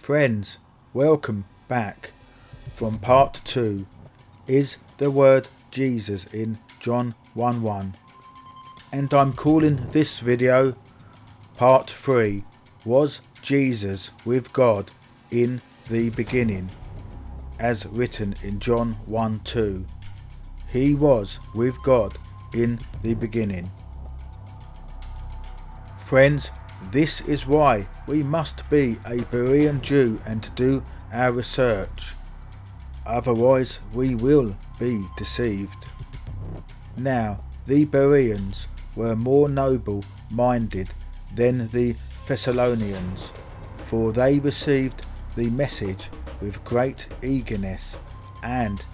Friends, welcome back from part 2. Is the word Jesus in John 1:1, and I'm calling this video part 3. Was Jesus with God in the beginning, as written in John 1:2. He was with God in the beginning. Friends, this is why we must be a Berean Jew and do our research. Otherwise we will be deceived. Now, the Bereans were more noble-minded than the Thessalonians, for they received the message with great eagerness and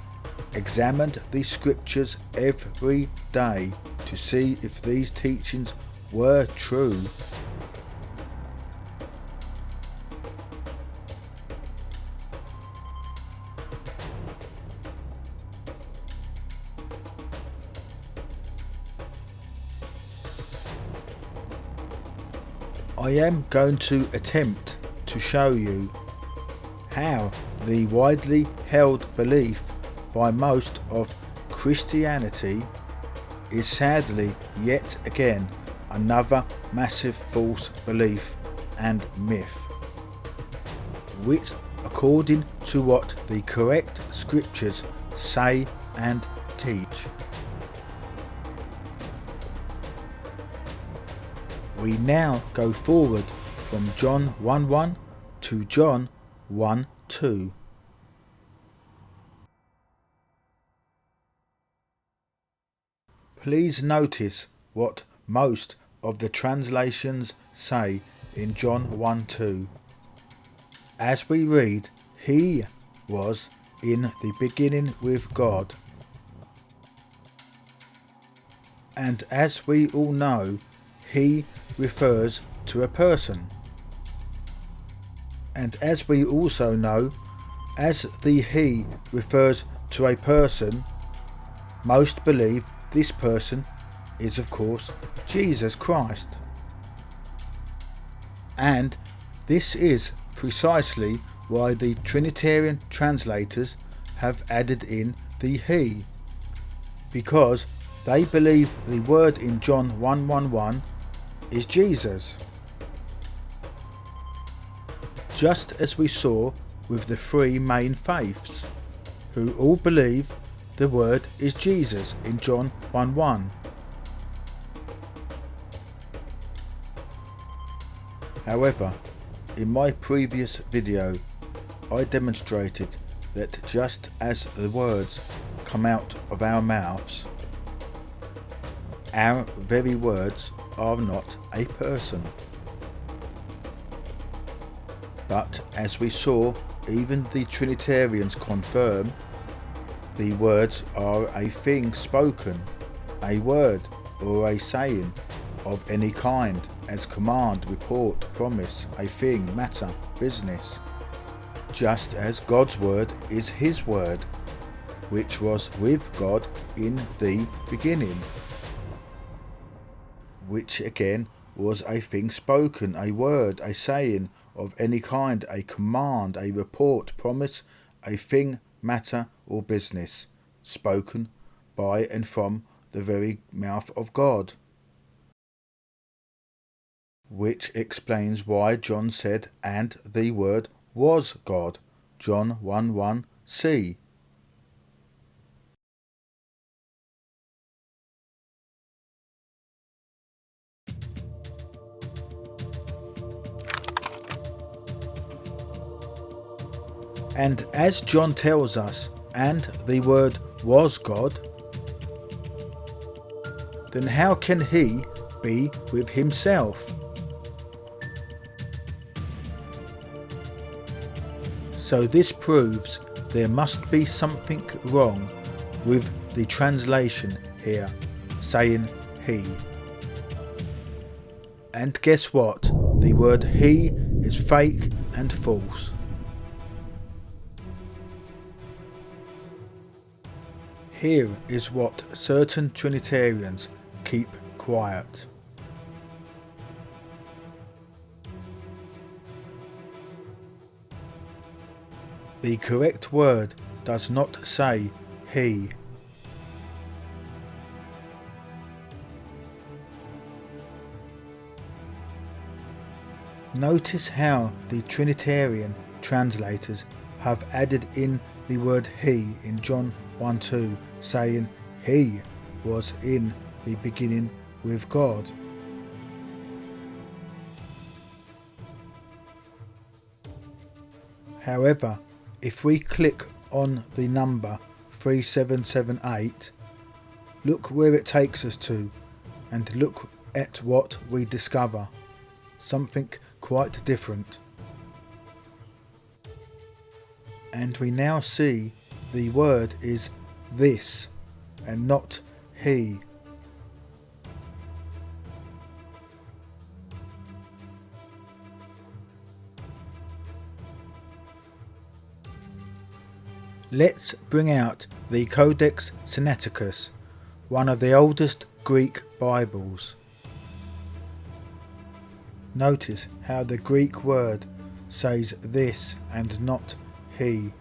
examined the scriptures every day to see if these teachings were true. I am going to attempt to show you how the widely held belief by most of Christianity is sadly yet again another massive false belief and myth, which, according to what the correct scriptures say and teach, we now go forward from John 1:1 to John 1:2. Please notice what most of the translations say in John 1:2. As we read, "He was in the beginning with God." And as we all know, he refers to a person. And as we also know, as the he refers to a person, most believe this person is of course Jesus Christ. And this is precisely why the Trinitarian translators have added in the he, because they believe the word in John 1:1 is Jesus. Just as we saw with the three main faiths, who all believe the word is Jesus in John 1:1. However, in my previous video, I demonstrated that just as the words come out of our mouths, our very words are not a person. But as we saw, even the Trinitarians confirm the words are a thing spoken, a word or a saying of any kind, as command, report, promise, a thing, matter, business, just as God's word is his word, which was with God in the beginning, which again was a thing spoken, a word, a saying of any kind, a command, a report, promise, a thing, matter or business, spoken by and from the very mouth of God. Which explains why John said, "And the word was God," John 1:1c. And as John tells us, "And the word was God," then how can he be with himself? So this proves there must be something wrong with the translation here, saying he. And guess what? The word he is fake and false. Here is what certain Trinitarians keep quiet. The correct word does not say he. Notice how the Trinitarian translators have added in the word he in John 1:2, saying he was in the beginning with God. However, if we click on the number 3778, look where it takes us to, and look at what we discover. Something quite different. And we now see the word is this and not he. Let's bring out the Codex Sinaiticus, one of the oldest Greek Bibles. Notice how the Greek word says this and not he.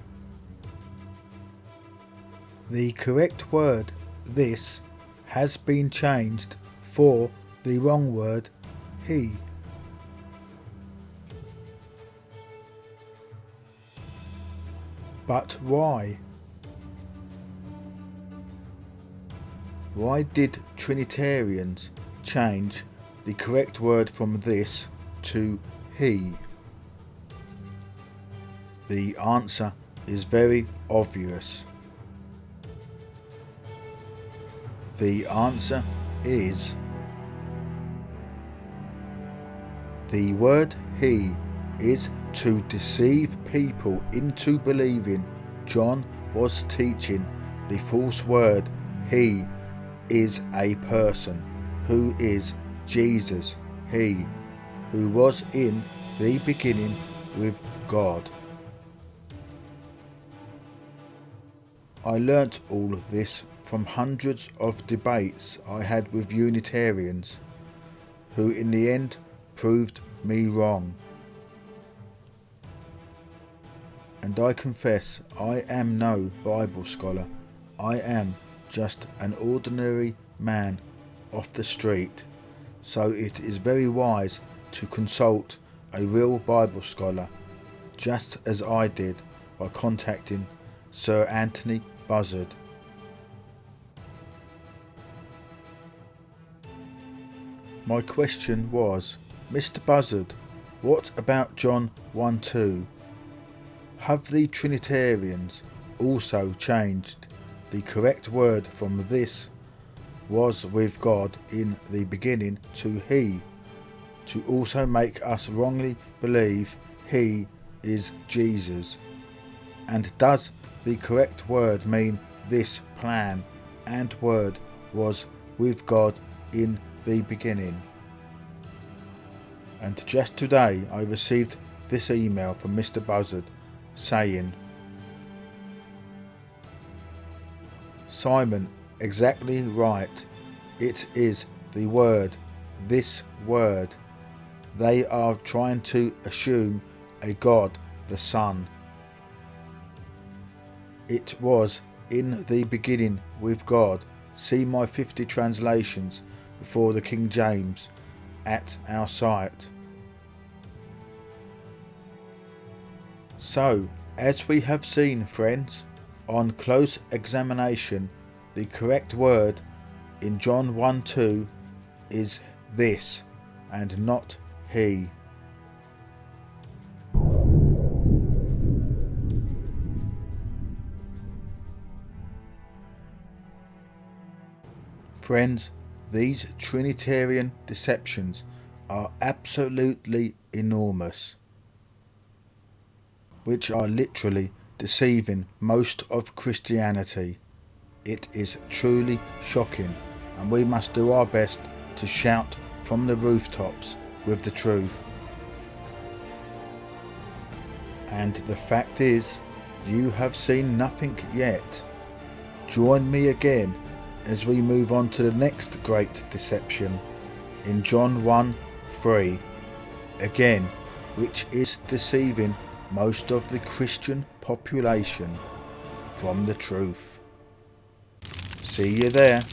The correct word this has been changed for the wrong word he. But why? Why did Trinitarians change the correct word from this to he? The answer is very obvious. The answer is the word he is to deceive people into believing John was teaching the false word he is a person who is Jesus, he who was in the beginning with God. I learnt all this from hundreds of debates I had with Unitarians, who in the end proved me wrong. And I confess I am no Bible scholar. I am just an ordinary man off the street, so it is very wise to consult a real Bible scholar, just as I did by contacting Sir Anthony Buzzard. My question was, Mr. Buzzard, what about John 1:2? Have the Trinitarians also changed the correct word from this was with God in the beginning to he, to also make us wrongly believe he is Jesus? And does the correct word mean this plan and word was with God in the beginning? And just today I received this email from Mr. Buzzard saying, Simon, exactly right. It is the word, this word. They are trying to assume a God, the Son. It was in the beginning with God. See my 50 translations before the King James at our site. So, as we have seen, friends, on close examination, the correct word in John 1:2 is this and not he. Friends, these Trinitarian deceptions are absolutely enormous, which are literally deceiving most of Christianity. It is truly shocking, and we must do our best to shout from the rooftops with the truth. And the fact is, you have seen nothing yet. Join me again as we move on to the next great deception in John 1:3, again, which is deceiving most of the Christian population from the truth. See you there.